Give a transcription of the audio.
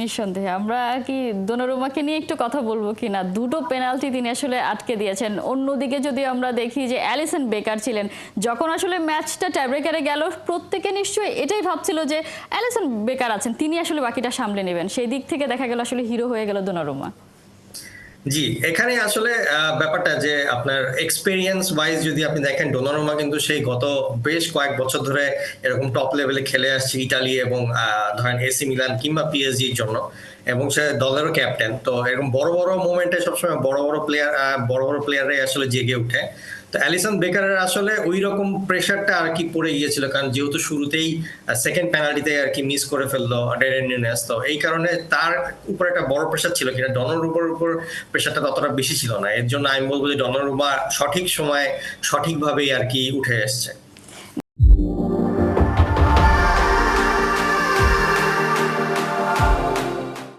নিঃসন্দেহে আমরা কি দোনারুমাকে নিয়ে একটু কথা বলবো কিনা, দুটো পেনাল্টি তিনি আসলে আটকে দিয়েছেন। অন্যদিকে যদি আমরা দেখি যে অ্যালিসন বেকার ছিলেন যখন আসলে ম্যাচটা টাইব্রেকারে গেল, প্রত্যেকে নিশ্চয়ই এটাই ভাবছিল যে অ্যালিসন বেকার আছেন, তিনি আসলে বাকিটা সামলে নেবেন। সেই দিক থেকে দেখা গেল আসলে হিরো হয়ে গেল দোনারুমা। জি, এখানে আসলে ব্যাপারটা যে আপনার এক্সপেরিয়েন্স ওয়াইজ যদি আপনি দেখেন, ডোনারুমা কিন্তু সেই গত বেশ কয়েক বছর ধরে এরকম টপ লেভেলে খেলে আসছে ইতালি এবং ধরেন এসি মিলান কিংবা পিএসজির জন্য, এবং সে দলেরও ক্যাপ্টেন। তো এরকম বড় বড় মোমেন্টে সবসময় বড় বড় প্লেয়াররাই আসলে জেগে ওঠে। তো অ্যালিসন বেকারের আসলে ওই রকম প্রেশারটা আর কি পড়ে গিয়েছিল, কারণ যেহেতু শুরুতেই সেকেন্ড পেনাল্টিতে আর কি মিস করে ফেললো ডেরেন নুনেজ, তো এই কারণে তার উপর একটা বড় প্রেশার ছিল। কিনা ডনারুমার উপর প্রেশারটা ততটা বেশি ছিল না। এর জন্য আমি বলবো যে ডনারুমা সঠিক সময় সঠিকভাবেই আর কি উঠে এসছে।